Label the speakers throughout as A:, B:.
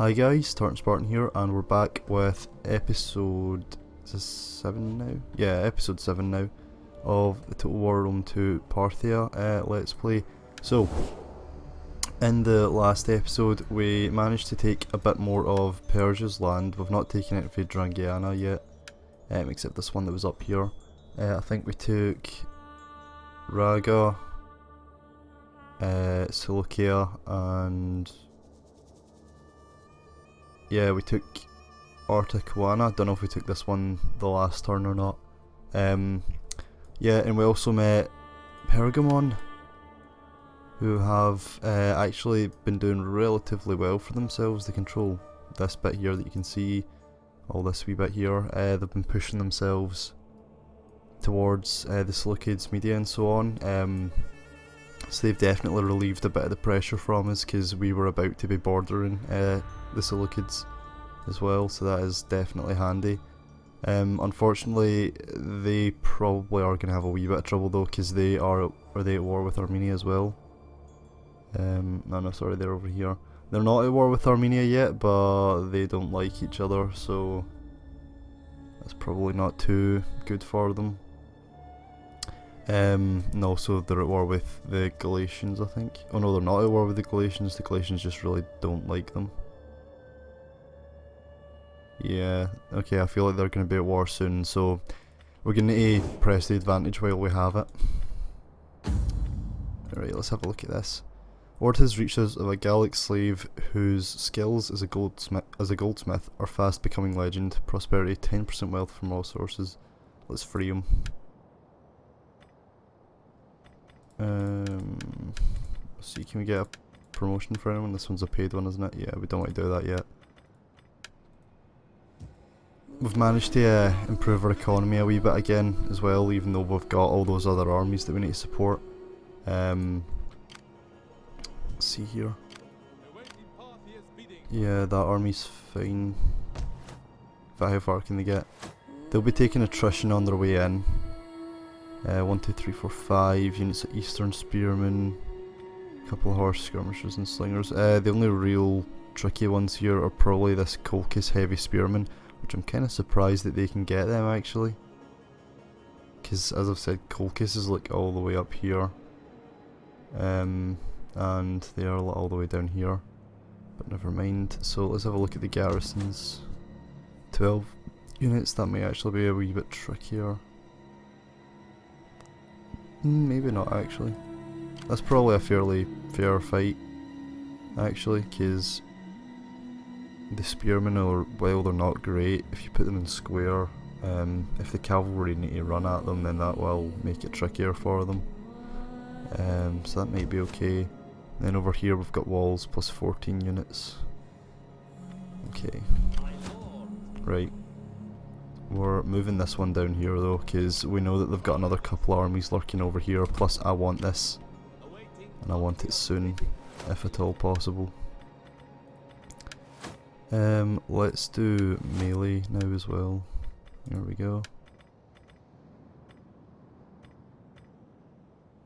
A: Hi guys, Tartan Spartan here, and we're back with episode... is this 7 now? Yeah, episode 7 now of the Total War Warhammer 2 Parthia Let's Play. So, in the last episode we managed to take a bit more of Persia's land. We've not taken it for Drangiana yet, except this one that was up here. I think we took Raga, Seleucia, and... yeah, we took Artakuana. Don't know if we took this one the last turn or not. Yeah, and we also met Pergamon, who have actually been doing relatively well for themselves. They control this bit here that you can see, all this wee bit here. They've been pushing themselves towards the Seleucids media and so on. So they've definitely relieved a bit of the pressure from us, because we were about to be bordering the Seleucids as well, so that is definitely handy. Unfortunately, they probably are going to have a wee bit of trouble though, because they are at war with Armenia as well. No, sorry, they're over here. They're not at war with Armenia yet, but they don't like each other, so that's probably not too good for them. And also they're at war with the Galatians, I think. Oh no, they're not at war with the Galatians just really don't like them. Yeah, okay, I feel like they're going to be at war soon, so we're going to press the advantage while we have it. Alright, let's have a look at this. Ortiz reaches of a Gallic slave whose skills as a goldsmith are fast becoming legend. Prosperity, 10% wealth from all sources. Let's free him. Let's see, can we get a promotion for anyone? This one's a paid one, isn't it? Yeah, we don't want to do that yet. We've managed to improve our economy a wee bit again as well, even though we've got all those other armies that we need to support. Let's see here. Yeah, that army's fine. How far can they get? They'll be taking attrition on their way in. 1, 2, 3, 4, 5 units of Eastern Spearmen, a couple of horse skirmishers and slingers. The only real tricky ones here are probably this Colchis Heavy Spearman, which I'm kind of surprised that they can get them actually. Because as I've said, Colchis is like all the way up here. And they are all the way down here. But never mind. So let's have a look at the garrisons. 12 units, that may actually be a wee bit trickier. Maybe not actually. That's probably a fairly fair fight actually, because the spearmen are, well, they're not great if you put them in square. If the cavalry need to run at them, then that will make it trickier for them. So that might be okay. And then over here we've got walls plus 14 units. Okay. Right. We're moving this one down here though, because we know that they've got another couple armies lurking over here, plus I want this. And I want it soon, if at all possible. Let's do melee now as well. There we go.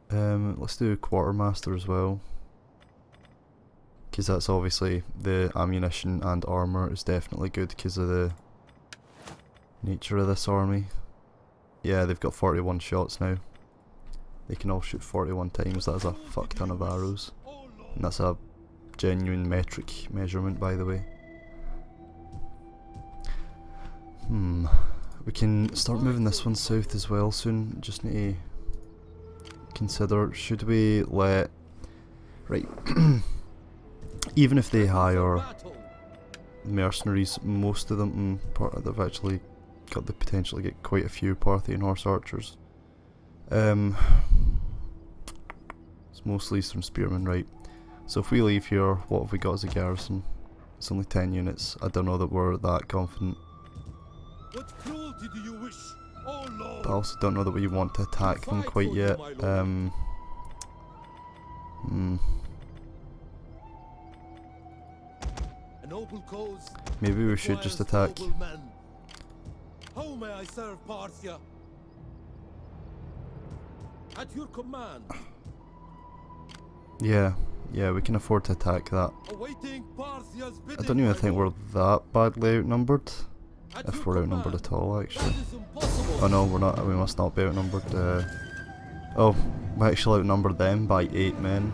A: Let's do quartermaster as well, because that's obviously the ammunition and armour is definitely good because of the nature of this army. Yeah, they've got 41 shots now. They can all shoot 41 times. That is a fuck ton of arrows, and that's a genuine metric measurement, by the way. We can start moving this one south as well soon. Just need to consider, should we let... right. Even if they hire mercenaries, most of them, they've actually got the potential to get quite a few Parthian horse archers. It's mostly Eastern Spearmen, right. So if we leave here, what have we got as a garrison? It's only 10 units. I don't know that we're that confident.
B: What cruelty do you wish? Oh Lord.
A: But I also don't know that we want to attack them quite yet. Maybe we should just attack.
B: How may I serve Parthia? At your command.
A: Yeah, yeah, we can afford to attack that.
B: Awaiting Parthia's
A: I
B: bidding,
A: don't even
B: my
A: think we're
B: lord.
A: that badly outnumbered.
B: At
A: If
B: your
A: we're outnumbered
B: command.
A: at all, actually.
B: That is impossible.
A: Oh no, we're not. We must not be outnumbered. Oh, we actually outnumbered them by 8 men.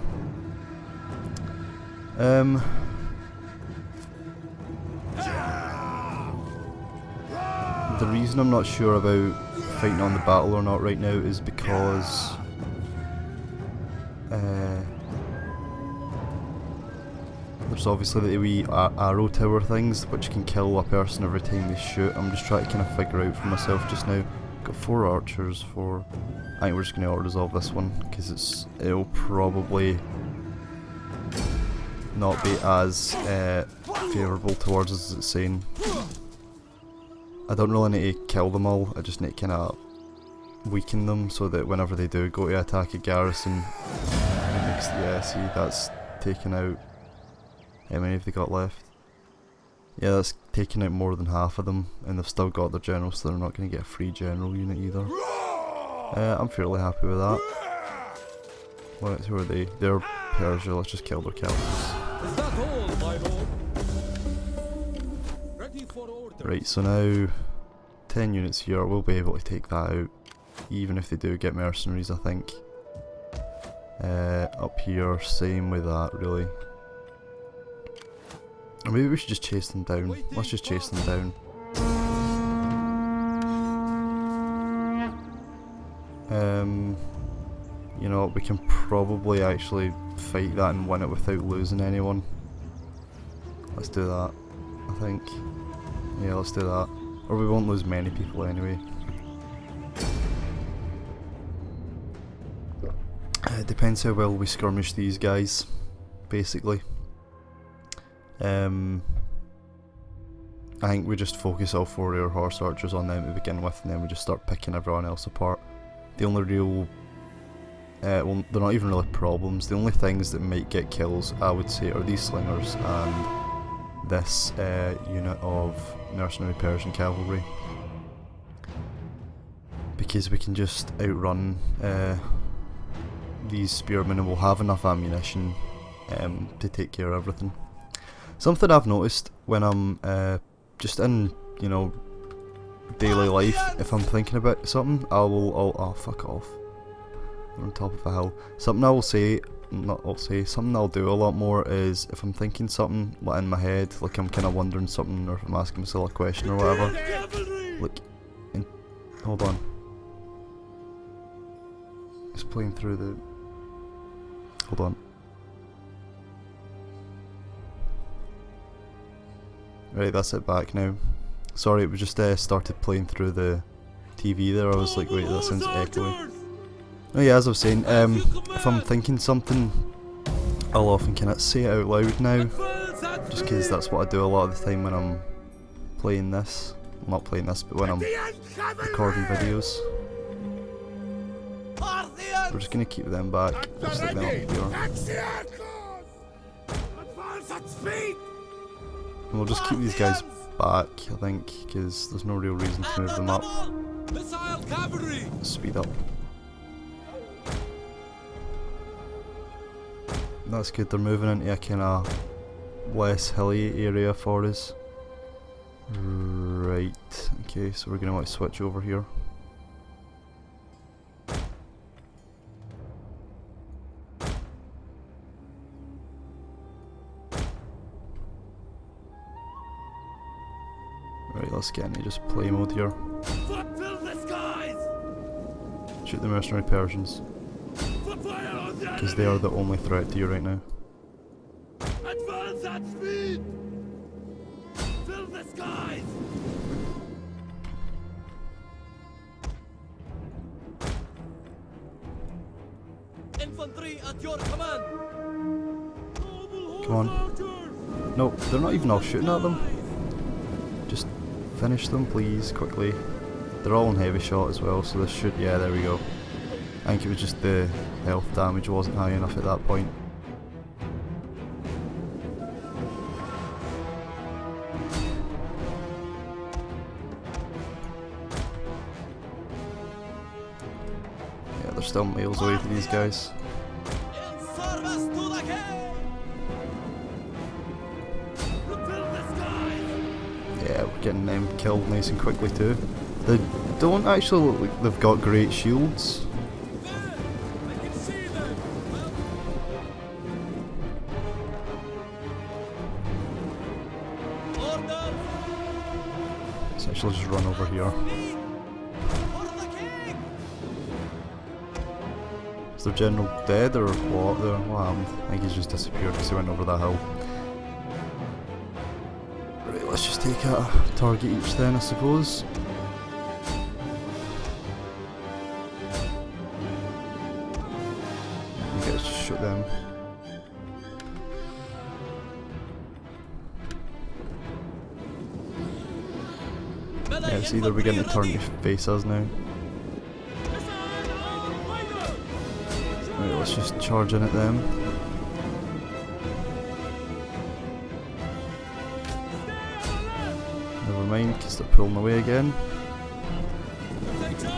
A: The reason I'm not sure about fighting on the battle or not right now is because there's obviously the wee arrow tower things which can kill a person every time they shoot. I'm just trying to kind of figure out for myself just now. Got 4 archers, 4. I think we're just going to auto-resolve this one because it'll probably not be as favourable towards us as it's saying. I don't really need to kill them all, I just need to kind of weaken them so that whenever they do go to attack a garrison, it makes, yeah, see, that's taken out. How many have they got left? Yeah, that's taken out more than half of them, and they've still got their general, so they're not going to get a free general unit either. I'm fairly happy with that. What, who are they? They're Persia, let's just kill their cavalry.
B: Is that all, my lord? Ready for orders.
A: Right, so now 10 units here, we'll be able to take that out, even if they do get mercenaries, I think. Up here, same with that, really. Or maybe we should just chase them down. Let's just chase them down. You know, we can probably actually fight that and win it without losing anyone. Let's do that, I think. Yeah, let's do that. Or we won't lose many people anyway. It depends how well we skirmish these guys, basically. I think we just focus all 4 of our horse archers on them to begin with, and then we just start picking everyone else apart. The only real, well, they're not even really problems. The only things that might get kills, I would say, are these slingers and this unit of mercenary Persian cavalry, because we can just outrun these spearmen and we'll have enough ammunition to take care of everything. Something I've noticed when I'm just in, you know, daily life, if I'm thinking about something, oh fuck off. We're on top of a hill. Something something I'll do a lot more is if I'm thinking something like in my head, like I'm kind of wondering something, or if I'm asking myself a question or whatever. Like, hold on. It's playing through the. Hold on. Right, that's it back now. Sorry, it was just started playing through the TV there. I was like, wait, that sounds echoey. Oh yeah, as I was saying, if I'm thinking something, I'll often kind of say it out loud now, just because that's what I do a lot of the time when I'm playing this. Well, not playing this, but when I'm recording videos. We're just going to keep them back. We'll stick them up here. And we'll just keep these guys back, I think, because there's no real reason to move them up. Speed up. That's good, they're moving into a kind of less hilly area for us. Right, okay, so we're going to want to switch over here. Right, let's get into just play mode here. Shoot the mercenary Persians, because they are the only threat to you right now.
B: Advance at speed! Fill the skies! Infantry at your command!
A: Come on. No, they're not even all shooting at them. Just finish them, please, quickly. They're all on heavy shot as well, so this should, yeah, there we go. I think it was just the health damage wasn't high enough at that point. Yeah, they're still miles away to these guys.
B: In service to the king!
A: getting them killed nice and quickly too. They don't actually look like they've got great shields.
B: I can see them. Order.
A: Let's actually just run over here.
B: For the king.
A: Is their general dead or what? What happened? I think he's just disappeared because he went over that hill. Right, let's just take a target each then, I suppose. Okay, let's just shoot them. Yeah, it's either we're getting to turn to face us now. Right, let's just charge in at them. Never mind, because they're pulling away again.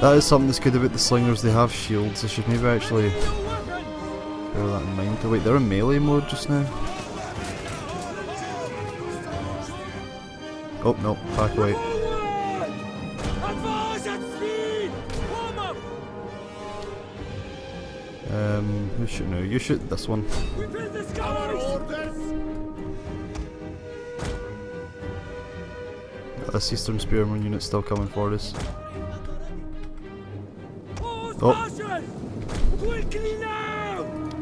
A: That is something that's good about the slingers, they have shields. I should maybe actually bear that in mind. Oh wait, they're in melee mode just now. Oh no, back away. Who should know? You shoot this one. This Eastern Spearman unit's still coming for us. Oh!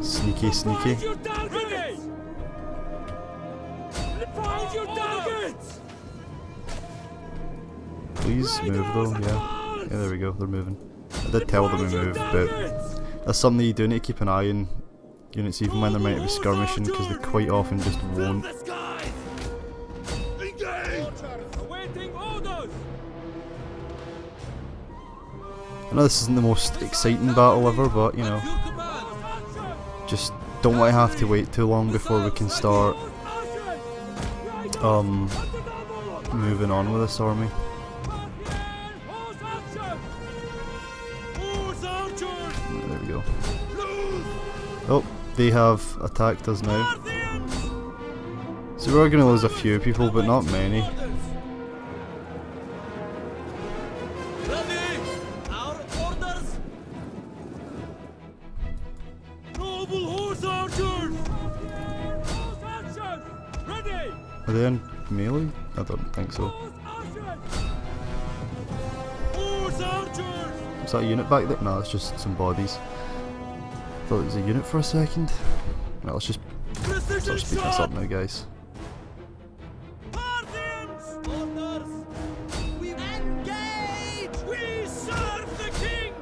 A: Sneaky, sneaky. Please move though, yeah. Yeah, there we go, they're moving. I did tell them to move, but that's something you do need to keep an eye on units even when they're meant to be skirmishing, because they quite often just won't. I know this isn't the most exciting battle ever, but you know, just don't want to have to wait too long before we can start moving on with this army. There we go. Oh, they have attacked us now. So we're going to lose a few people, but not many. Are they in melee? I don't think so. Is that a unit back there? No, it's just some bodies. Thought it was a unit for a second. Well, let's just start speeding this up now, guys.
B: We engage! We serve the king!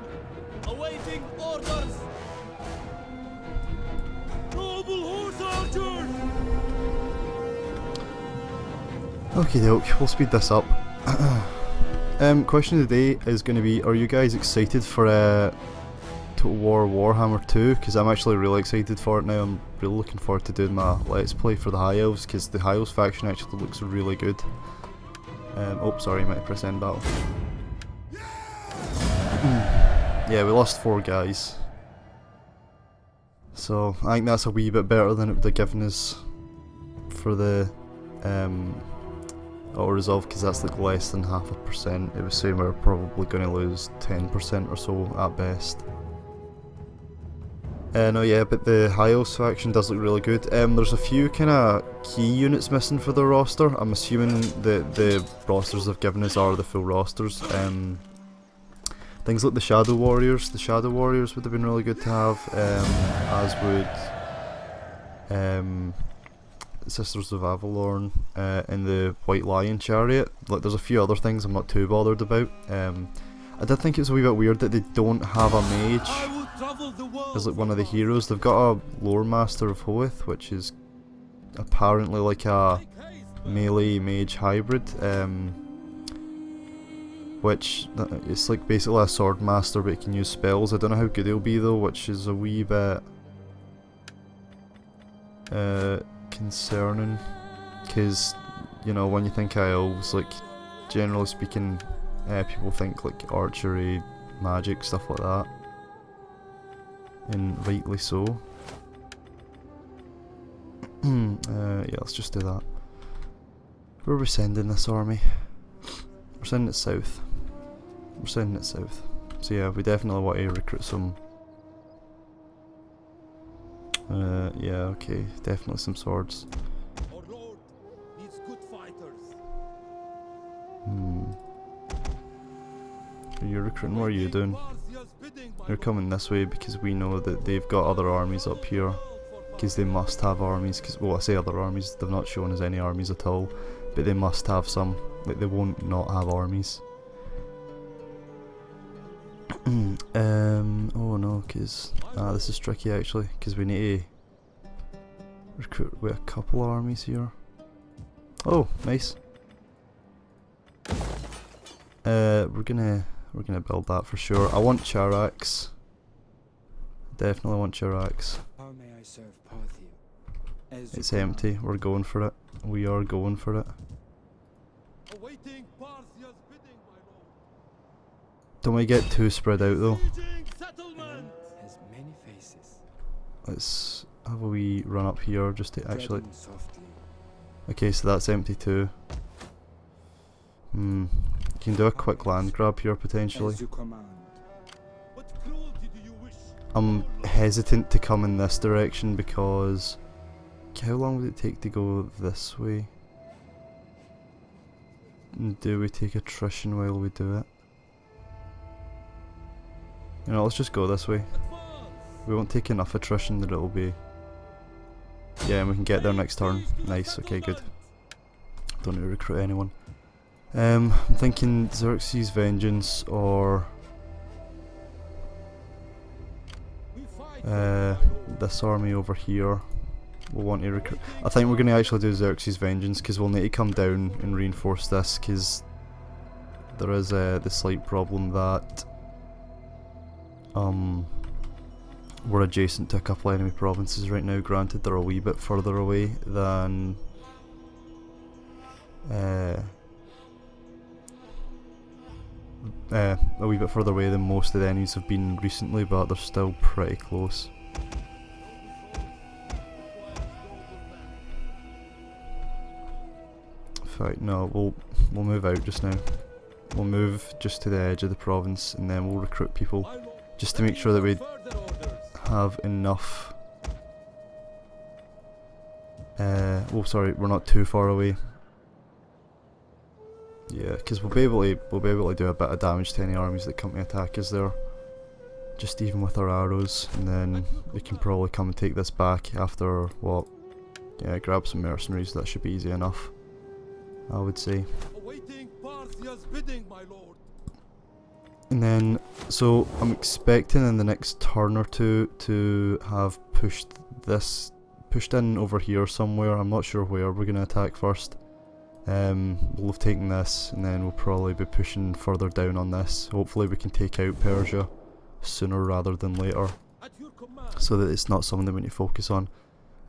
B: Awaiting orders! Noble horse archers!
A: Okie doke, we'll speed this up. Question of the day is going to be, are you guys excited for Total War Warhammer 2? Because I'm actually really excited for it now. I'm really looking forward to doing my Let's Play for the High Elves, because the High Elves faction actually looks really good. Oh, sorry, I might press end battle. Yeah, we lost 4 guys. So, I think that's a wee bit better than it would have given us for the auto-resolve, because that's like less than 0.5%. It was saying we were probably going to lose 10% or so at best. No, yeah, but the High Elves faction does look really good. There's a few kind of key units missing for the roster. I'm assuming the rosters they've given us are the full rosters. Things like the Shadow Warriors. The Shadow Warriors would have been really good to have, as would Sisters of Avalorn and the White Lion Chariot. Like, there's a few other things I'm not too bothered about. I did think it was a wee bit weird that they don't have a mage as like one of the heroes. They've got a Lore Master of Hoeth, which is apparently like a melee mage hybrid, which it's like basically a sword master but it can use spells. I don't know how good he'll be though, which is a wee bit concerning, because you know, when you think High Elves, like generally speaking, people think like archery, magic, stuff like that, and rightly so. Yeah, let's just do that. Where are we sending this army? We're sending it south. We're sending it south. So yeah, we definitely want to recruit some. Yeah, okay, definitely some swords.
B: Our lord needs good fighters.
A: Are you recruiting? What are you doing?
B: Parthia's bidding, my
A: They're coming this way because we know that they've got other armies up here. Because they must have armies. Cause, well, I say other armies, they've not shown us any armies at all. But they must have some. Like, they won't not have armies. Oh no, because this is tricky actually, because we need to recruit with a couple armies here. Oh, nice. We're gonna build that for sure. I want Charaks. Definitely want Charaks.
C: How may I serve Parthia? As
A: It's
C: you
A: empty. We're going for it. We are going for it.
B: awaiting Parthia's bidding, my lord.
A: Don't we get too spread out though?
B: Sieging settlement.
C: command has many faces.
A: Let's have a wee run up here just to actually.
C: Treading softly.
A: Okay, so that's empty too. You can do a quick land grab here potentially.
C: As you command.
B: What cruelty do you wish?
A: I'm hesitant to come in this direction because how long would it take to go this way? And do we take attrition while we do it? You know, let's just go this way.
B: Advance.
A: We won't take enough attrition that it'll be. Yeah, and we can get there next turn. Nice, okay, good. Don't need to recruit anyone. I'm thinking Xerxes' Vengeance or
B: We fight.
A: this army over here. We'll want to recruit. I think we're going to actually do Xerxes' Vengeance because we'll need to come down and reinforce this because there is the slight problem that we're adjacent to a couple enemy provinces right now. Granted, they're a wee bit further away than a wee bit further away than most of the enemies have been recently, but they're still pretty close. In fact, no, we'll move out just now. We'll move just to the edge of the province, and then we'll recruit people
B: My lord.
A: just to make sure that we
B: Further orders.
A: have enough. Oh, sorry, we're not too far away. Yeah, because we'll be able to do a bit of damage to any armies that come to attack us there. Just even with our arrows, and then we can probably come and take this back after what? Yeah, grab some mercenaries. That should be easy enough, I would say.
B: Awaiting Parthia's bidding, my lord.
A: And then, so I'm expecting in the next turn or two to have pushed in over here somewhere. I'm not sure where we're going to attack first. We'll have taken this, and then we'll probably be pushing further down on this. Hopefully we can take out Persia sooner rather than later,
B: At your command.
A: so that it's not something that we need to focus on.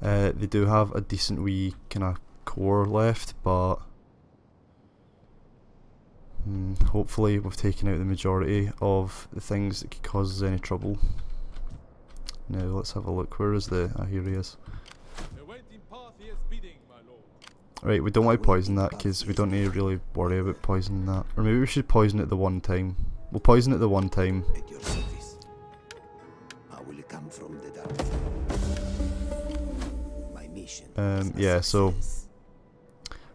A: They do have a decent wee kind of core left, but hopefully we've taken out the majority of the things that could cause us any trouble. Now let's have a look. Where is the... Ah, here he is.
B: Awaiting Parthia's bidding, my lord.
A: Right, we don't want to poison that because we don't need to really worry about poisoning that. Or maybe we should poison it the one time. We'll poison it the one time.
D: At your service. I will come from the dark. My mission. is a
A: Yeah, so
D: success.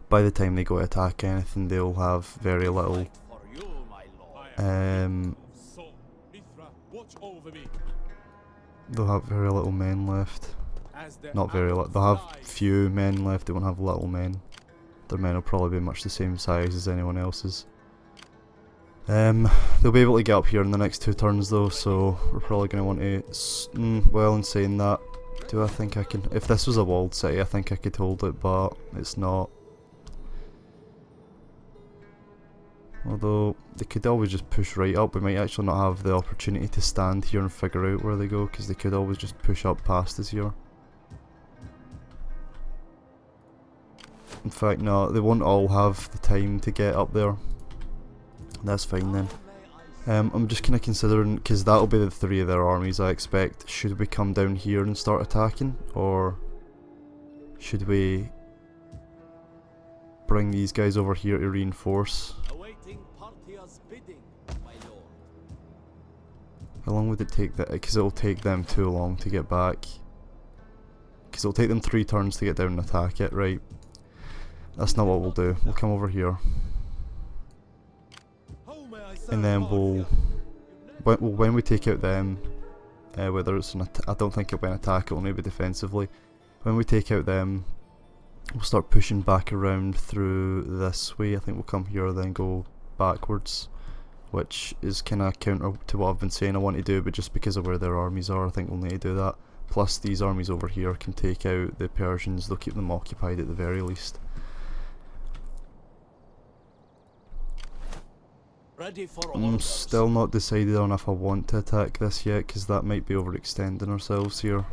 A: by the time they go to attack anything, they'll have very little.
B: For you, my lord. So, Mithra, watch over me.
A: They'll have very little men left.
B: As the
A: Not very little.
B: arrows
A: They'll have
B: fly.
A: few men left. They won't have little men. Their men will probably be much the same size as anyone else's. They'll be able to get up here in the next 2 turns though, so we're probably going to want to... well, in saying that, do I think I can... If this was a walled city, I think I could hold it, but it's not. Although, they could always just push right up. We might actually not have the opportunity to stand here and figure out where they go, because they could always just push up past us here. In fact, no, they won't all have the time to get up there. That's fine then. I'm just kind of considering, because that'll be the 3 of their armies I expect. Should we come down here and start attacking, or should we bring these guys over here to reinforce?
B: Awaiting
A: How long would it take that? Because it'll take them too long to get back. Because it'll take them 3 turns to get down and attack it, right? That's not what we'll do. We'll come over here. And then when we take out them, whether it's an I don't think it'll be an attack, it'll maybe defensively. When we take out them, we'll start pushing back around through this way. I think we'll come here then go backwards, which is kind of counter to what I've been saying I want to do, but just because of where their armies are, I think we'll need to do that. Plus these armies over here can take out the Persians, they'll keep them occupied at the very least. I'm still not decided on if I want to attack this yet, because that might be overextending ourselves here.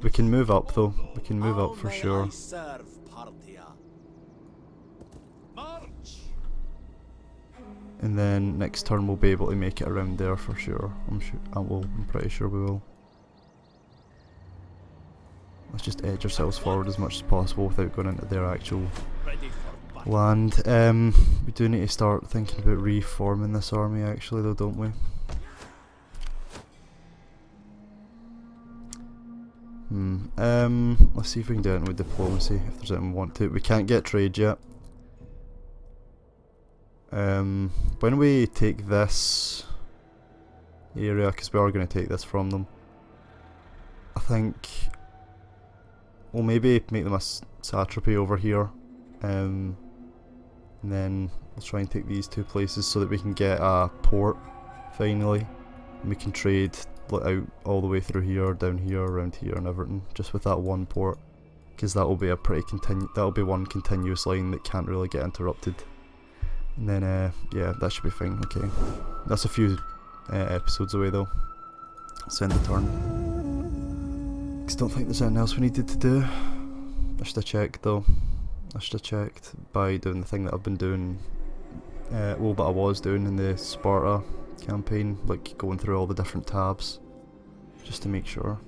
A: We can move up though, we can move up for sure. And then next turn we'll be able to make it around there for sure. I'm pretty sure we will. Let's just edge ourselves forward as much as possible without going into their actual land. We do need to start thinking about reforming this army actually though, don't we? Let's see if we can do anything with diplomacy, if there's anything we want to. We can't get trade yet. When we take this area, because we are going to take this from them, I think we'll maybe make them a satrapy over here, and then we'll try and take these 2 places so that we can get a port finally, and we can trade out all the way through here, down here, around here and everything, just with that 1 port, because that will be a pretty that'll be one continuous line that can't really get interrupted. And then yeah, that should be fine. Okay, that's a few episodes away though. Let's end the turn. Because I don't think there's anything else we needed to do. I should have checked though. I should have checked by doing the thing that I've been doing, well, but I was doing in the Sparta campaign, like going through all the different tabs, just to make sure.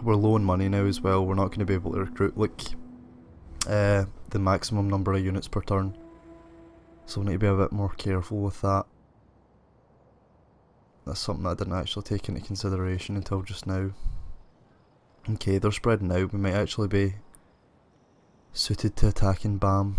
A: We're low on money now as well, we're not going to be able to recruit like the maximum number of units per turn, so we need to be a bit more careful with that. That's something I didn't actually take into consideration until just now. Okay, they're spreading out, we might actually be suited to attacking BAM.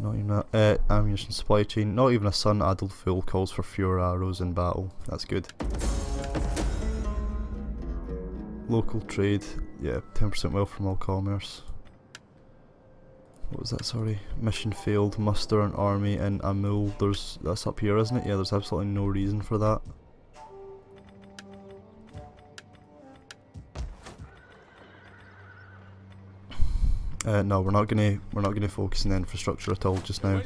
A: Not even that. Ammunition supply chain, not even a sun addled fool calls for fewer arrows in battle. That's good. Local trade, yeah, 10% wealth from all commerce. What was that, sorry? Mission failed, muster an army in Amul. That's up here, isn't it? Yeah, there's absolutely no reason for that. No, we're not gonna focus on the infrastructure at all just now.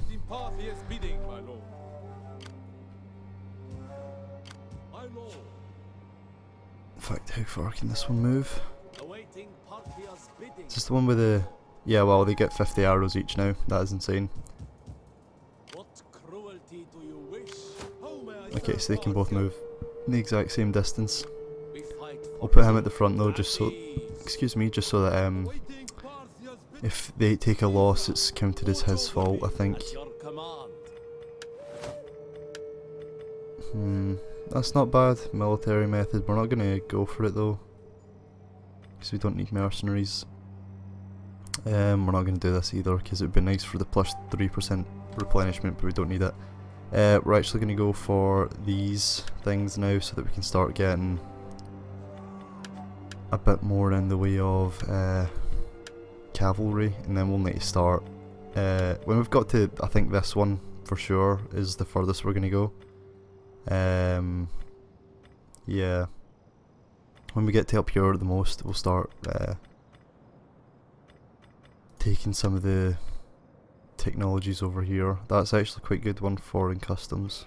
A: In fact, how far can this one move? Is this the one with the... Yeah, well, they get 50 arrows each now. That is insane. Okay, so they can both move the exact same distance. I'll put him at the front though, just so... Excuse me, just so that if they take a loss, it's counted as his fault, I think. That's not bad. Military method. We're not going to go for it though, because we don't need mercenaries. We're not going to do this either, because it would be nice for the plus 3% replenishment, but we don't need it. We're actually going to go for these things now, so that we can start getting a bit more in the way of cavalry, and then we'll need to start when we've got to, I think this one for sure is the furthest we're going to go. Yeah, when we get to up here the most, we'll start taking some of the technologies over here. That's actually quite good one, foreign customs.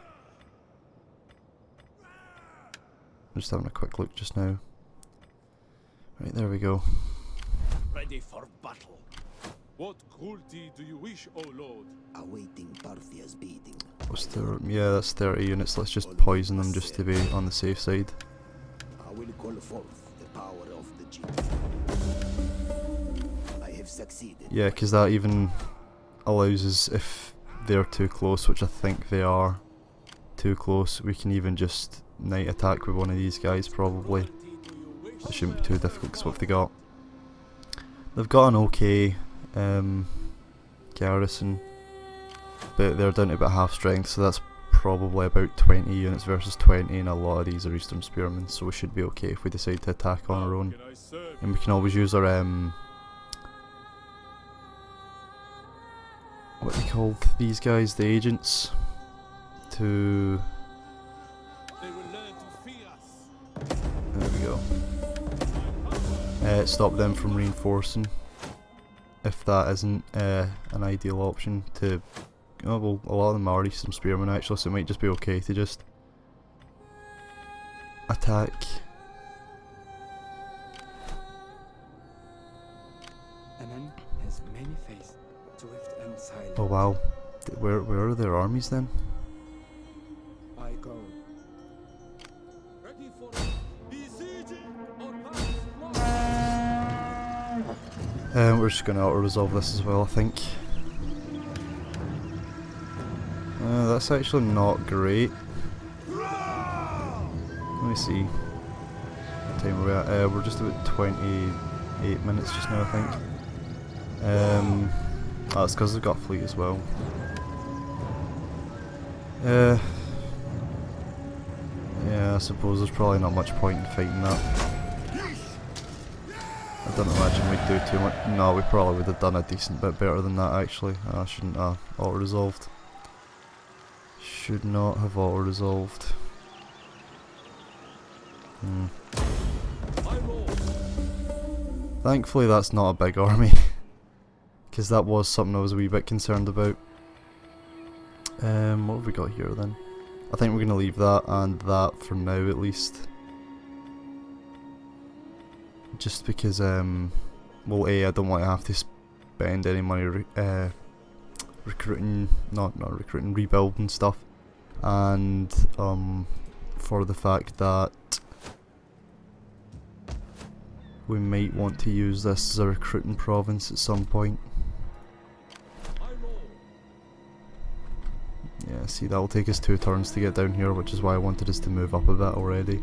A: I'm just having a quick look just now. Right, there we go.
B: Ready for battle. What cruelty do you wish, O Lord?
D: Awaiting Parthia's beating.
A: What's there? Yeah, that's 30 units. Let's just poison them just to be on the safe side.
D: I will call forth the power of the Jews. I have succeeded.
A: Yeah, because that even allows us, if they're too close, which I think they are too close, we can even just night attack with one of these guys probably. It shouldn't be too difficult, because what have they got? They've got an okay garrison, but they're down to about half strength, so that's probably about 20 units versus 20, and a lot of these are Eastern Spearmen, so we should be okay if we decide to attack on our own. And we can always use our what are they called? These guys, the agents, to... There we go. Stop them from reinforcing, if that isn't an ideal option to... Oh well, a lot of them are Eastern Spearmen actually, so it might just be okay to just attack.
C: A man has many faces, swift and silent.
A: Oh wow, where are their armies then?
C: I go.
B: Ready for besieging or pass?
A: We're just going to auto-resolve this as well, I think. That's actually not great. Let me see. What time are we at? We're just about 28 minutes just now, I think. That's because they've got fleet as well. Yeah, I suppose there's probably not much point in fighting that. I don't imagine we'd do too much. No, we probably would have done a decent bit better than that actually. I shouldn't have auto-resolved. Should not have auto-resolved. Thankfully that's not a big army, because that was something I was a wee bit concerned about. What have we got here then? I think we're going to leave that and that for now at least. Just because, well, A, I don't want to have to spend any money recruiting, not recruiting, rebuilding stuff. And for the fact that we might want to use this as a recruiting province at some point. Yeah, see, that'll take us 2 turns to get down here, which is why I wanted us to move up a bit already.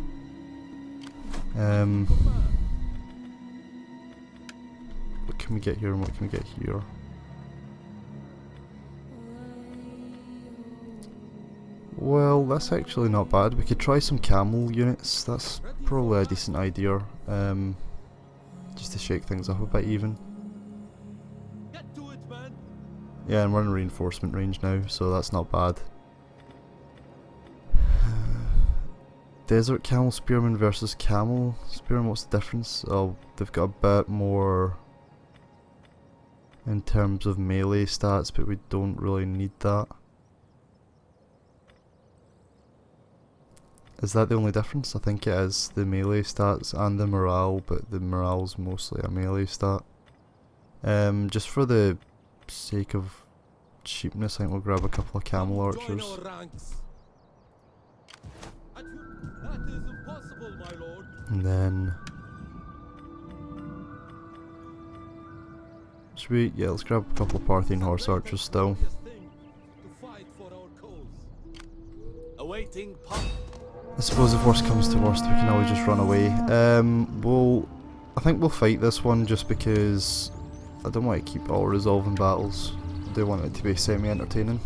A: What can we get here and what can we get here? Well, that's actually not bad. We could try some camel units. That's probably a decent idea. Just to shake things up a bit even.
B: Get to it, man.
A: Yeah, and we're in reinforcement range now, so that's not bad. Desert camel spearmen versus camel spearmen, what's the difference? Oh, they've got a bit more in terms of melee stats, but we don't really need that. Is that the only difference? I think it is the melee stats and the morale, but the morale's mostly a melee stat. Just for the sake of cheapness, I think we'll grab a couple of camel archers.
B: That is impossible, my lord.
A: And then... should we... yeah, let's grab a couple of Parthian horse archers still.
B: Awaiting
A: I suppose if worst comes to worst, we can always just run away. I think we'll fight this one just because I don't want to keep all resolving battles. I do want it to be semi-entertaining.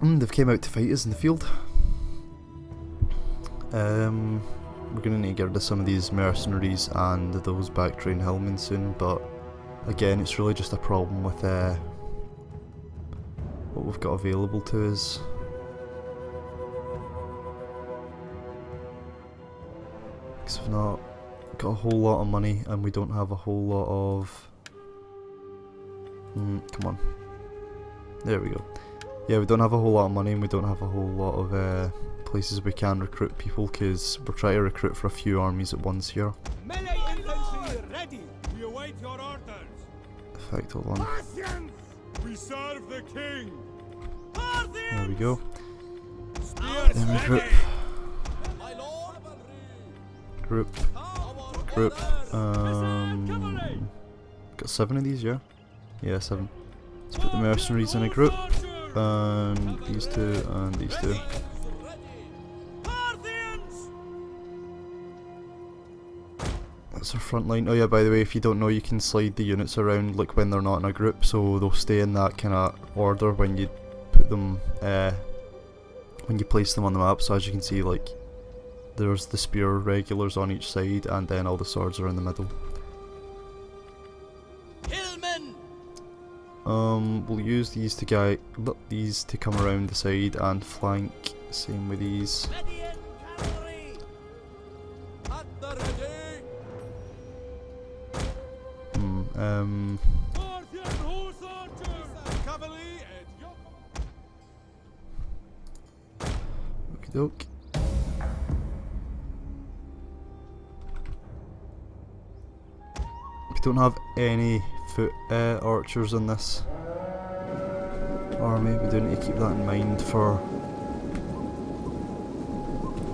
A: They've came out to fight us in the field. We're going to need to get rid of some of these mercenaries and those back-trained hillmen soon, but again, it's really just a problem with what we've got available to us. Because we've not got a whole lot of money and we don't have a whole lot of... come on. There we go. Yeah, we don't have a whole lot of money and we don't have a whole lot of places we can recruit people, because we're trying to recruit for a few armies at once here.
B: melee infantry ready. We await your orders.
A: In fact, hold on.
B: We serve the king.
A: There we go. Then we group. Group. Got 7 of these, yeah? Yeah, 7. Let's put the mercenaries in a group. And these 2 and these 2. That's our front line. Oh yeah, by the way, if you don't know, you can slide the units around like when they're not in a group, so they'll stay in that kind of order when you put them, when you place them on the map. So as you can see, like, there's the spear regulars on each side, and then all the swords are in the middle. We'll use these to come around the side and flank. Same with these. Okey-doke. We don't have any foot archers in this army. We do need to keep that in mind for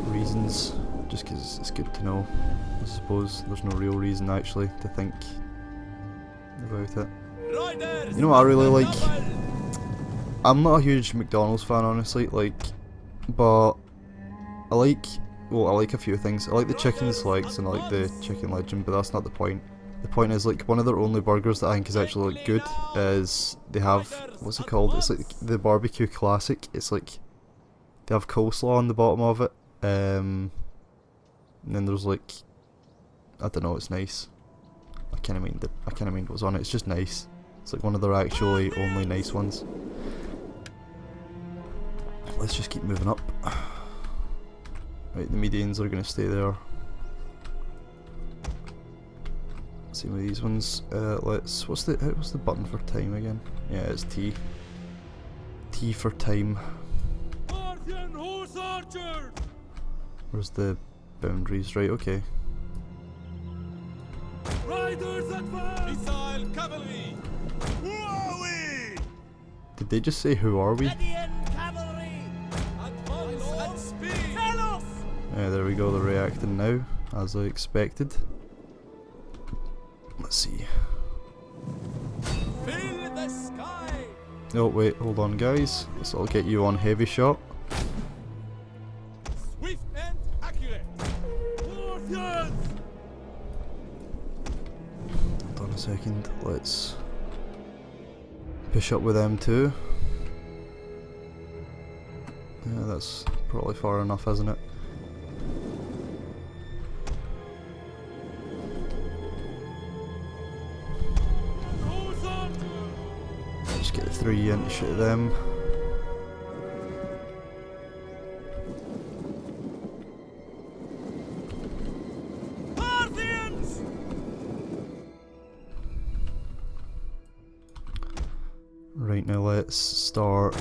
A: reasons, just because it's good to know. I suppose there's no real reason actually to think about it. You know what I really like? I'm not a huge McDonald's fan, honestly, like, but I like a few things. I like the chicken selects and I like the chicken legend, but that's not the point. The point is, like, one of their only burgers that I think is actually like good is they have, what's it called? It's like the barbecue classic. It's like they have coleslaw on the bottom of it, and then there's like, I don't know, it's nice. I can't mind what's on it. It's just nice. It's like one of their actually only nice ones. Let's just keep moving up. Right, the medians are gonna stay there. Same with these ones. Let's. What's the button for time again? Yeah, it's T. T for time. Where's the boundaries? Right. Okay.
B: Riders advance! Missile cavalry! Who are we?
A: Did they just say who are we?
B: Cavalry! Advance at speed! Tell us!
A: Yeah, there we go. They're reacting now, as I expected. Let's see.
B: Fill the sky!
A: Oh wait, hold on, guys. This will get you on heavy shot.
B: Swift and accurate! Parthians!
A: Hold on a second. Let's push up with them too. Yeah, that's probably far enough, isn't it? Just get 3 in to shoot them.
B: Parthians!
A: Right, now let's start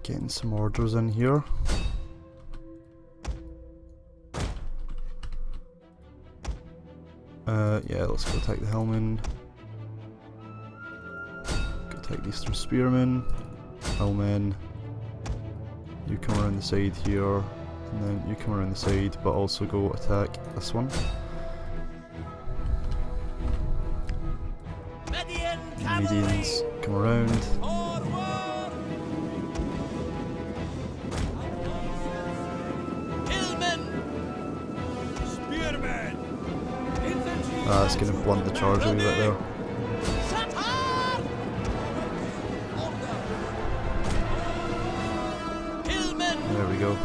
A: getting some orders in here. Yeah, let's go attack the Hellmen. Go attack the Eastern Spearmen. Hellmen. You come around the side here, and then you come around the side, but also go attack this one. Medians come around. It's going to blunt the charge a wee bit there. There we go.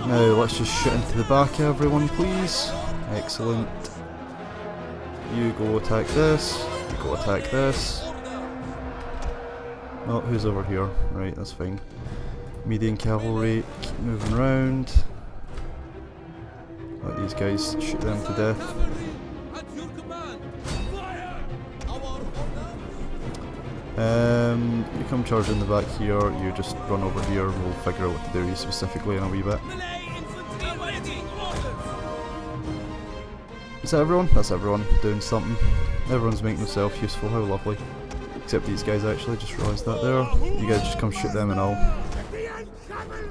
A: Now let's just shoot into the back, everyone, please. Excellent. You go attack this. You go attack this. Oh, who's over here? Right, that's fine. Median cavalry, keep moving around. Let these guys shoot them to death. You come charge in the back here, you just run over here and we'll figure out what to do specifically in a wee bit. Is that everyone? That's everyone doing something. Everyone's making themselves useful, how lovely. Except these guys actually, just realised that there. You guys just come shoot them and all.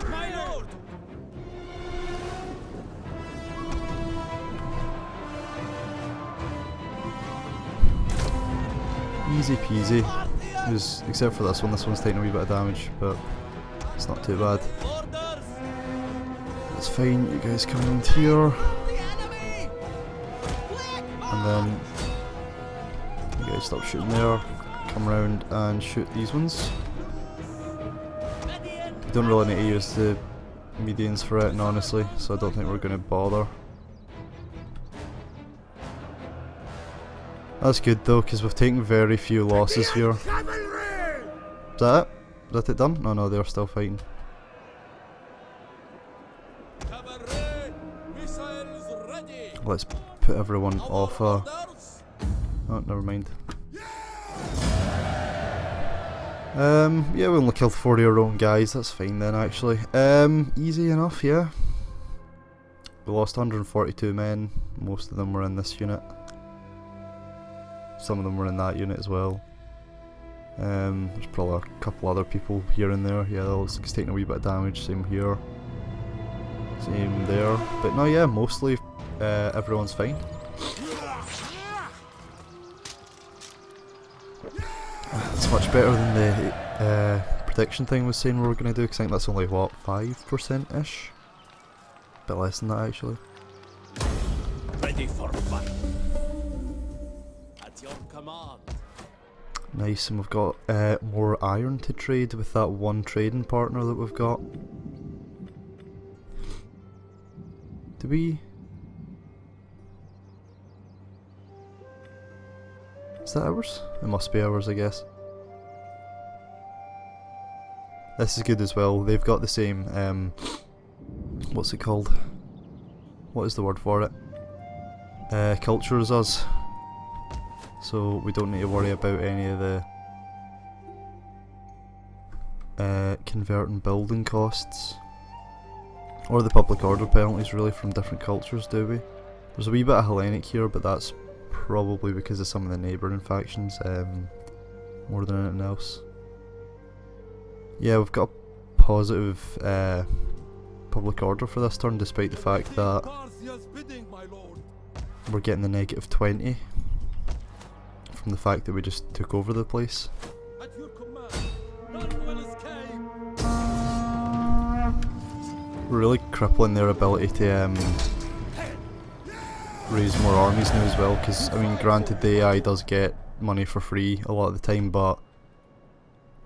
B: My lord!
A: Easy peasy. Except for this one's taking a wee bit of damage, but it's not too bad. It's fine, you guys come in here. And then you guys stop shooting there, come around and shoot these ones. You don't really need to use the medians for it, honestly, so I don't think we're going to bother. That's good though, because we've taken very few losses here. Is that it? Is that it done? No, no, they're still fighting. Let's put everyone off oh, never mind. Yeah, we only killed 40 of our own guys, that's fine then actually. Easy enough, yeah. We lost 142 men, most of them were in this unit. Some of them were in that unit as well. There's probably a couple other people here and there. Yeah, it's taking a wee bit of damage, same here. Same there. But no, yeah, mostly everyone's fine. It's much better than the prediction thing was saying we were going to do, because I think that's only, what, 5%-ish? A bit less than that actually.
B: Ready for battle. At your command.
A: Nice, and we've got more iron to trade with that one trading partner that we've got. Do we... Is that ours? It must be ours, I guess. This is good as well. They've got the same, what's it called? What is the word for it? Culture as us. So we don't need to worry about any of the converting building costs. Or the public order penalties really from different cultures, do we? There's a wee bit of Hellenic here, but that's probably because of some of the neighbouring factions, more than anything else. Yeah, we've got a positive public order for this turn, despite the fact that we're getting the negative 20 from the fact that we just took over the place. We're really crippling their ability to raise more armies now as well, because I mean, granted the AI does get money for free a lot of the time, but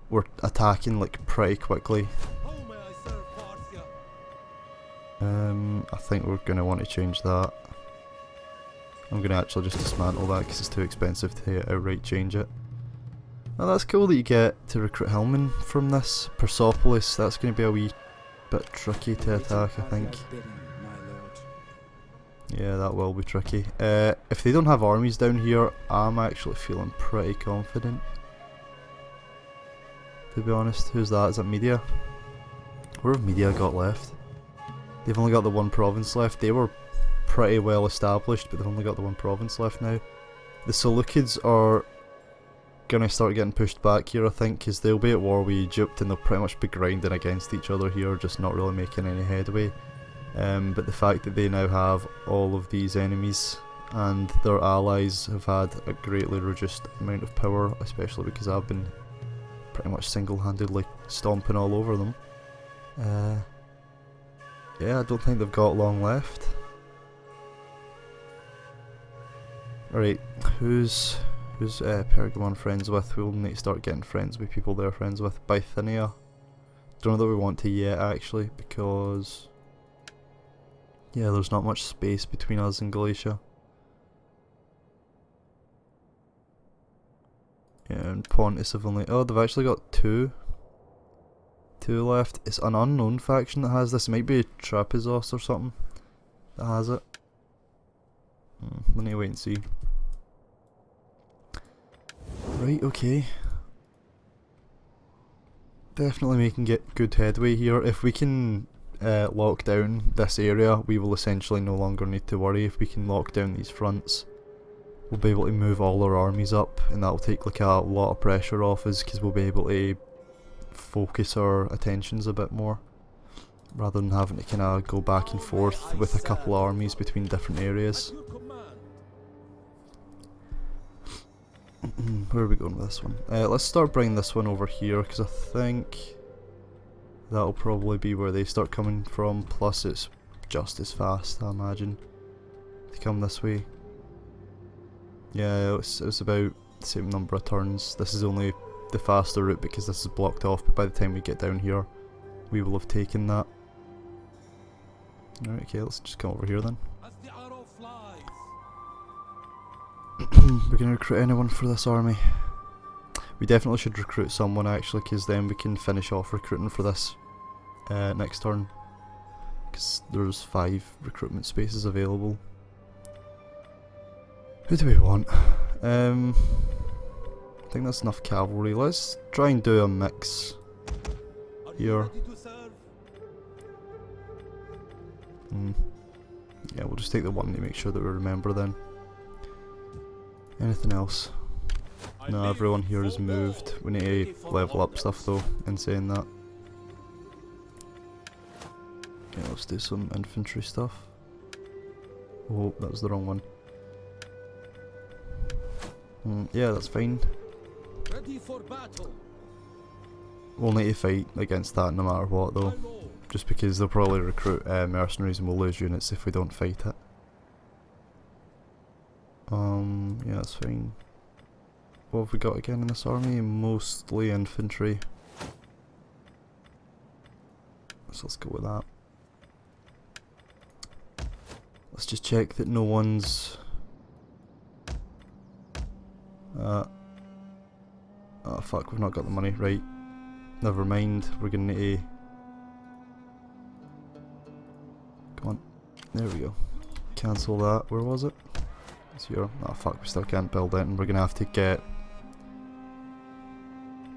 A: we're attacking like pretty quickly. I think we're going to want to change that. I'm going to actually just dismantle that because it's too expensive to outright change it. Now that's cool that you get to recruit hillmen from this. Persepolis, that's going to be a wee bit tricky to attack, I think. Yeah, that will be tricky. If they don't have armies down here, I'm actually feeling pretty confident, to be honest. Who's that? Is that Media? Where have Media got left? They've only got the one province left. They were pretty well established, but they've only got the one province left now. The Seleucids are gonna start getting pushed back here, I think, because they'll be at war with Egypt and they'll pretty much be grinding against each other here, just not really making any headway. But the fact that they now have all of these enemies and their allies have had a greatly reduced amount of power, especially because I've been pretty much single-handedly stomping all over them. Yeah, I don't think they've got long left. Alright, who's Pergamon friends with? We'll need to start getting friends with people they're friends with. Bithynia. Don't know that we want to yet actually, because yeah, there's not much space between us and Galatia. Yeah, and Pontus have only... oh, they've actually got two left. It's an unknown faction that has this. It might be Trapezos or something that has it. We need to wait and see. Right, okay. Definitely making good headway here. If we can lock down this area, we will essentially no longer need to worry. If we can lock down these fronts, we'll be able to move all our armies up, and that'll take like a lot of pressure off us because we'll be able to focus our attentions a bit more, rather than having to kind of go back and forth with a couple of armies between different areas. Where are we going with this one? Let's start bringing this one over here, because I think that'll probably be where they start coming from, plus it's just as fast, I imagine, to come this way. Yeah, it's about the same number of turns. This is only the faster route because this is blocked off, but by the time we get down here, we will have taken that. Alright, okay, let's just come over here then. We're gonna recruit anyone for this army. We definitely should recruit someone actually, because then we can finish off recruiting for this next turn, because there's 5 recruitment spaces available. Who do we want? I think that's enough cavalry. Let's try and do a mix here. Yeah, we'll just take the one to make sure that we remember then. Anything else? No, everyone here is moved. We need to level up stuff though, in saying that. Okay, let's do some infantry stuff. Oh, that was the wrong one. Yeah, that's fine.
B: Ready for battle.
A: We'll need to fight against that no matter what though. Just because they'll probably recruit mercenaries and we'll lose units if we don't fight it. Yeah, that's fine. What have we got again in this army? Mostly infantry. So let's go with that. Let's just check that no one's... oh fuck, we've not got the money. Right. Never mind, we're gonna need to... Come on. There we go. Cancel that. Where was it? It's here. Oh fuck, we still can't build it, and we're gonna have to get...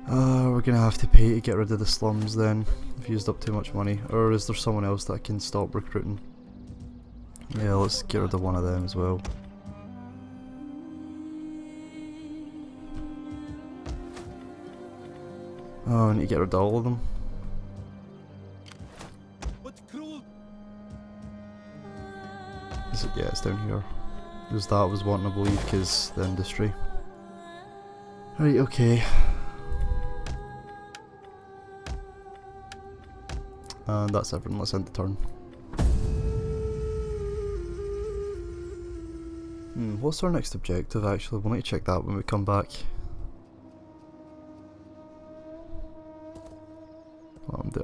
A: we're gonna have to pay to get rid of the slums then. We've used up too much money. Or is there someone else that can stop recruiting? Yeah, let's get rid of one of them as well. Oh, I need to get rid of all of them. Is it? Yeah, it's down here. It was that I was wanting to believe, because the industry. Right, okay. And that's everything, let's end the turn. What's our next objective actually? We'll need to check that when we come back.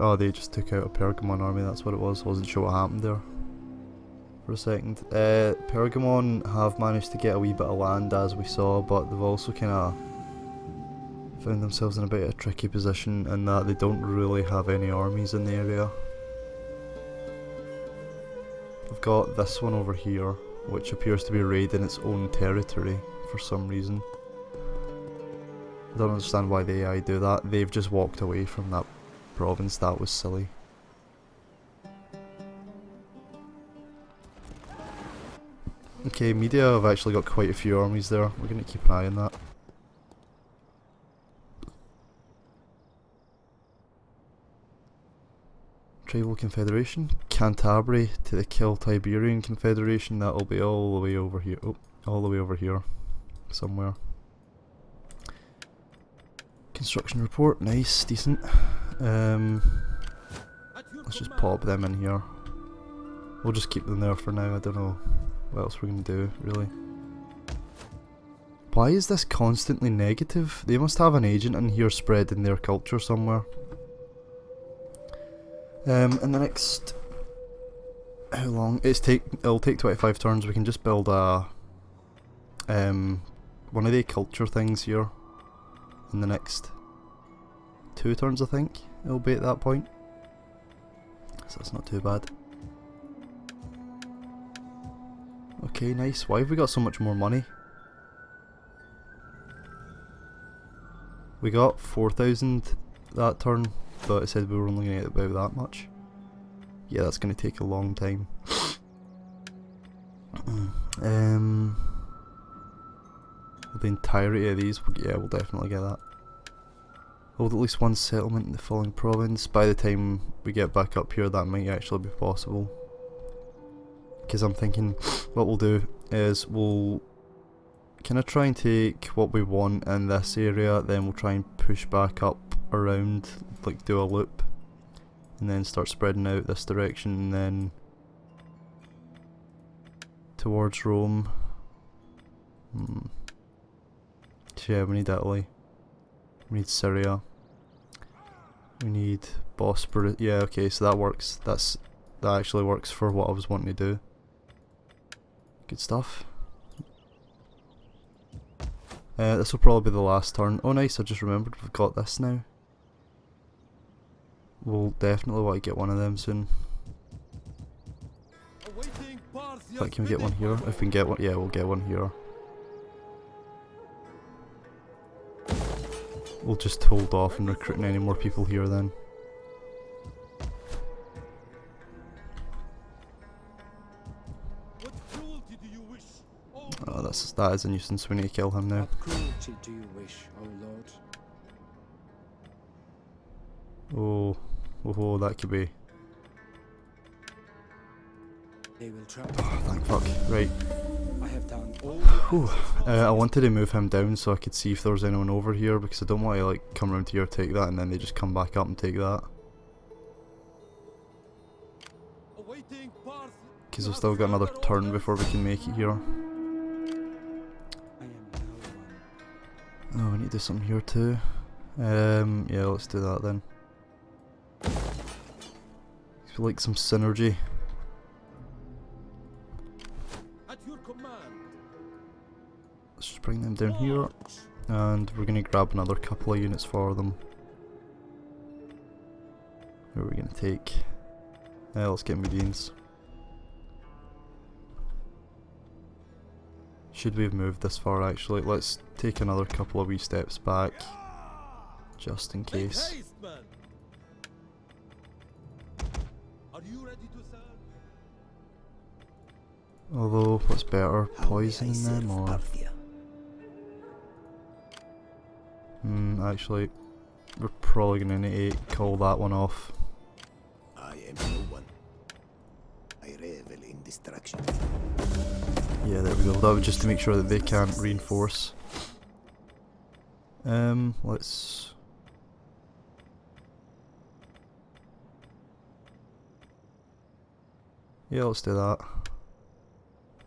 A: Oh, they just took out a Pergamon army, that's what it was. I wasn't sure what happened there for a second. Pergamon have managed to get a wee bit of land as we saw, but they've also kind of found themselves in a bit of a tricky position in that they don't really have any armies in the area. We've got this one over here, which appears to be raiding its own territory for some reason. I don't understand why the AI do that. They've just walked away from that province. That was silly. Okay, Media have actually got quite a few armies there. We're going to keep an eye on that. Tribal Confederation, Canterbury to the Celtiberian Confederation. That'll be all the way over here. Oh, all the way over here, somewhere. Construction report, nice, decent. Let's just pop them in here. We'll just keep them there for now. I don't know what else we're gonna do, really. Why is this constantly negative? They must have an agent in here spreading their culture somewhere. In the next... how long? It'll take 25 turns. We can just build a... one of the culture things here. In the next 2 turns, I think. It'll be at that point. So that's not too bad. Okay, nice. Why have we got so much more money? We got 4,000 that turn, but it said we were only going to get about that much. Yeah, that's going to take a long time. The entirety of these, yeah, we'll definitely get that. Hold at least one settlement in the following province. By the time we get back up here, that might actually be possible. Because I'm thinking what we'll do is we'll kind of try and take what we want in this area, then we'll try and push back up around, like do a loop, and then start spreading out this direction, and then towards Rome. So yeah, we need Italy, we need Syria, we need Bosporus. Yeah, okay, so that works. That actually works for what I was wanting to do. Good stuff. This will probably be the last turn. Oh nice, I just remembered we've got this now. We'll definitely want to get one of them soon. In fact, can we get one here? If we can get one, yeah, we'll get one here. We'll just hold off on recruiting any more people here then. Oh, that is a nuisance. We need to kill him now.
C: What cruelty do you wish, O Lord?
A: Oh, that could be.
C: They will try.
A: Oh, thank fuck. Right.
C: I have done all.
A: Whew. I wanted to move him down so I could see if there was anyone over here, because I don't want to like come around here, take that, and then they just come back up and take that. Because we've still got another turn before we can make it here.
C: I am no one.
A: Oh, we need to do something here too. Yeah, let's do that then. I feel like some synergy.
B: At your command.
A: Let's just bring them down here, and we're gonna grab another couple of units for them. Who are we gonna take? Let's get Medians. Should we have moved this far actually? Let's take another couple of wee steps back, just in case.
B: Make haste, man. Are you ready to serve?
A: Although, what's better,
D: How may I
A: poisoning them
D: serve
A: or?
D: Parthia?
A: Actually, we're probably gonna need to call that one off.
D: I am no one. I revel in distraction.
A: Yeah, there we go. That was just to make sure that they can't reinforce. Let's... Yeah, let's do that.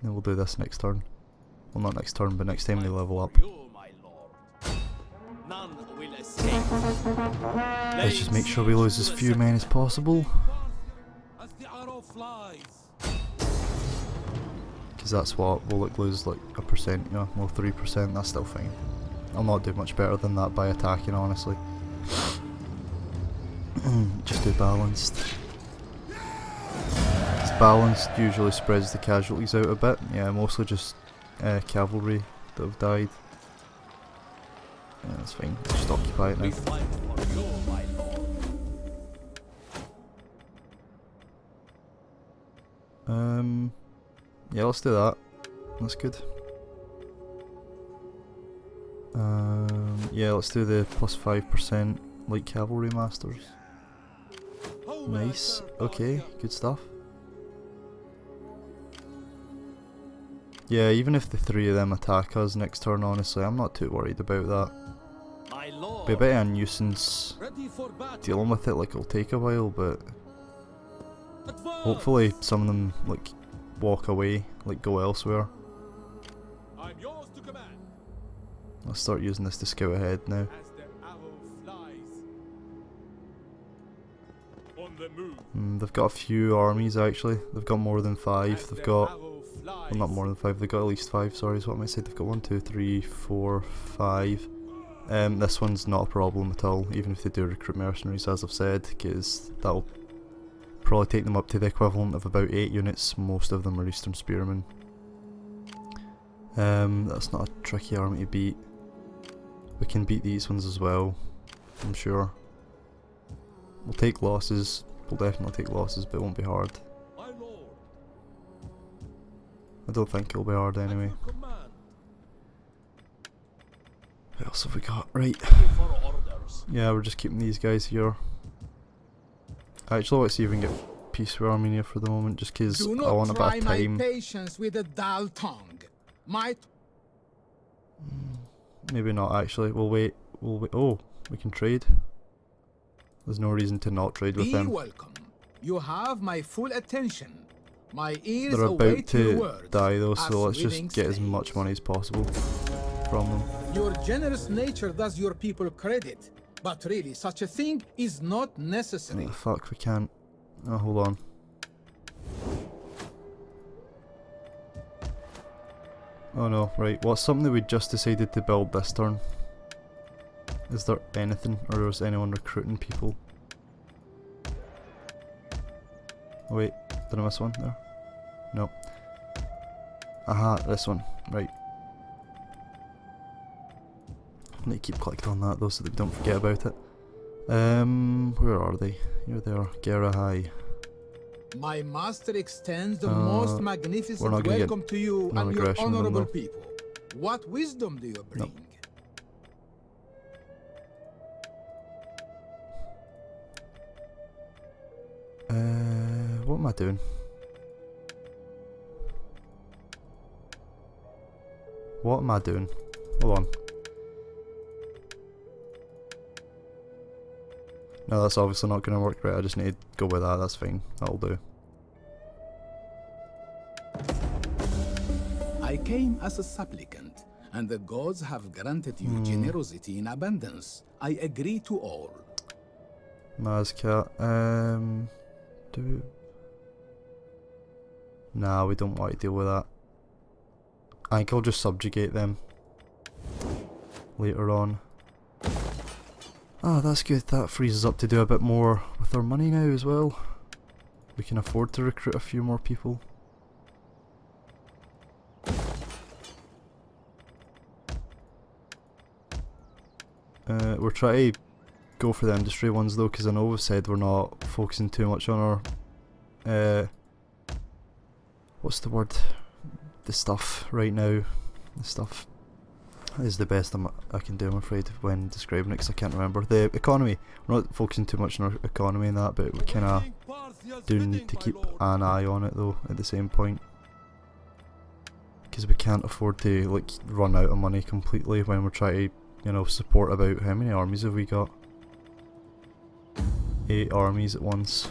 A: Then we'll do this next turn. Well, not next turn, but next time they level up.
B: You, my lord. None will escape.
A: Let's just make sure we lose as few men as possible,
B: As the arrow flies.
A: because that's what we'll lose, like 1%, you know, well 3, that's still fine. I'll not do much better than that by attacking, honestly. Just do balanced. Because balanced usually spreads the casualties out a bit. Yeah, mostly just cavalry that have died. Yeah, that's fine, just occupy it
B: We
A: now.
B: fight for you, my lord.
A: Yeah, let's do that. That's good. Yeah, let's do the plus 5% light cavalry masters. Nice. Okay, good stuff. Yeah, even if the 3 of them attack us next turn, honestly, I'm not too worried about that.
B: My lord.
A: Be a bit of a nuisance
B: Ready for battle.
A: dealing with it, like it'll take a while, but
B: Advance.
A: hopefully some of them like walk away, like go elsewhere.
B: I'm yours to command.
A: Let's start using this to scout ahead now.
B: As the arrow flies. On the move.
A: They've got a few armies actually. They've got more than 5.
B: As
A: They've
B: the
A: got,
B: arrow flies.
A: well, not more than 5. They've got at least 5. Sorry, is what I might say. They've got 1, 2, 3, 4, 5. This one's not a problem at all, even if they do recruit mercenaries, as I've said, because that'll probably take them up to the equivalent of about 8 units. Most of them are Eastern Spearmen. That's not a tricky army to beat. We can beat these ones as well, I'm sure. We'll take losses. We'll definitely take losses, but it won't be hard.
B: My lord.
A: I don't think it'll be hard anyway.
B: At your command.
A: What else have we got? Right.
B: For orders.
A: Yeah, we're just keeping these guys here. Actually, let's see if we can get peace with Armenia for the moment, just because
E: Do
A: I want
E: not
A: a bit
E: try
A: of
E: my
A: time.
E: patience with a dull tongue. My
A: Maybe not actually. We'll wait. We'll wait. Oh, we can trade. There's no reason to not trade with
E: be
A: them.
E: welcome. You have my full attention. My ears
A: They're about
E: await your
A: to
E: words.
A: die though,
E: as
A: so let's
E: willing
A: just get as
E: slaves.
A: much money as possible from them.
E: Your generous nature does your people credit, but really, such a thing is not necessary.
A: Oh, fuck, we can't. Oh, hold on. Oh no, right. What's something that we just decided to build this turn? Is there anything, or is anyone recruiting people? Oh wait, did I miss one there? No. Aha, this one. Right. I need to keep clicking on that though so that we don't forget about it. Where are they? Here they are. Gerahai.
E: My master extends the most
A: we're
E: magnificent
A: not gonna get
E: welcome to you and your
A: non-aggression with them,
E: honorable
A: though.
E: people. What wisdom do you bring?
A: What am I doing? What am I doing? Hold on. No, that's obviously not going to work right. I just need to go with that. That's fine. That'll do.
E: I came as a supplicant, and the gods have granted you generosity in abundance. I agree to all.
A: Mazcat. Nah, we don't want to deal with that. I think I'll just subjugate them later on. Ah, that's good. That frees us up to do a bit more with our money now as well. We can afford to recruit a few more people. We're trying to go for the industry ones though, because I know we've said we're not focusing too much on our what's the word? The stuff right now. The stuff is the best I can do, I'm afraid, when describing it, because I can't remember. The economy. We're not focusing too much on our economy and that, but we kind of do need to keep an eye on it though at the same point, because we can't afford to like run out of money completely when we're trying to, you know, support about, how many armies have we got? 8 armies at once.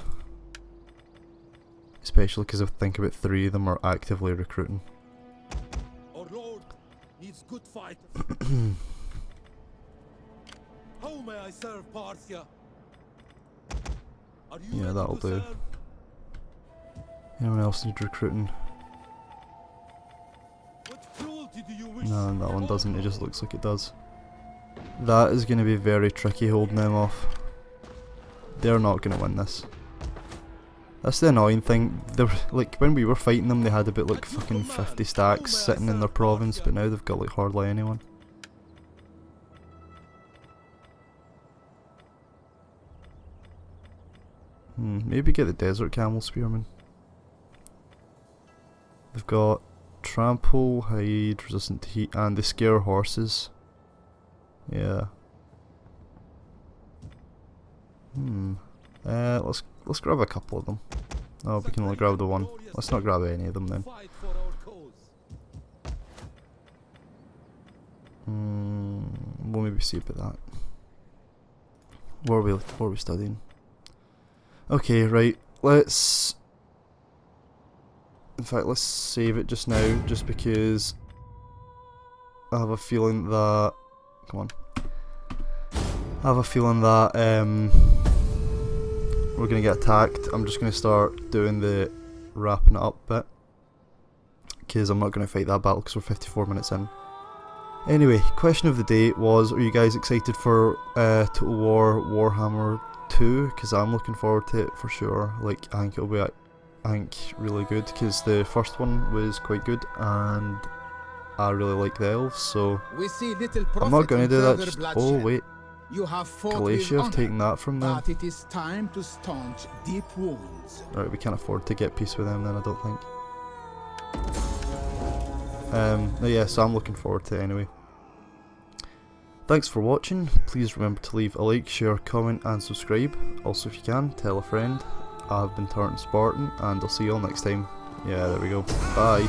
A: Especially because I think about 3 of them are actively recruiting.
B: Our lord needs good fight. How may I serve Parthia? Are you
A: Yeah,
B: ready
A: that'll
B: to
A: do.
B: serve?
A: Anyone else need recruiting?
B: What cruelty do you wish?
A: No, that one doesn't, it just looks like it does. That is going to be very tricky holding them off. They're not going to win this. That's the annoying thing. They were, like, when we were fighting them, they had about like fucking 50 stacks sitting in their province, but now they've got like hardly anyone. Maybe get the desert camel spearmen. They've got trample, hide, resistant to heat, and they scare horses. Yeah. Let's grab a couple of them. Oh, we can only grab the one. Let's not grab any of them then.
B: Fight for our cause.
A: We'll maybe see about that. What are we studying? Okay, right. Let's. In fact, let's save it just now, just because I have a feeling that. Come on. I have a feeling that we're gonna get attacked. I'm just gonna start doing the wrapping it up bit, because I'm not gonna fight that battle because we're 54 minutes in. Anyway, question of the day was: are you guys excited for Total War Warhammer 2? Because I'm looking forward to it for sure. Like, I think it'll be, really good, because the first one was quite good and I really like the elves. So
E: We see little
A: I'm not
E: profit
A: gonna
E: in
A: do that.
E: further
A: Just, oh
E: bloodshed.
A: wait,
E: You have fought with
A: Galatia have
E: honor,
A: taken that from them.
E: but it is time to staunch deep wounds.
A: Right, we can't afford to get peace with them then, I don't think. Yeah, so I'm looking forward to it anyway. Thanks for watching. Please remember to leave a like, share, comment and subscribe. Also, if you can, tell a friend. I have been Tartan Spartan, and I'll see you all next time. Yeah, there we go. Bye.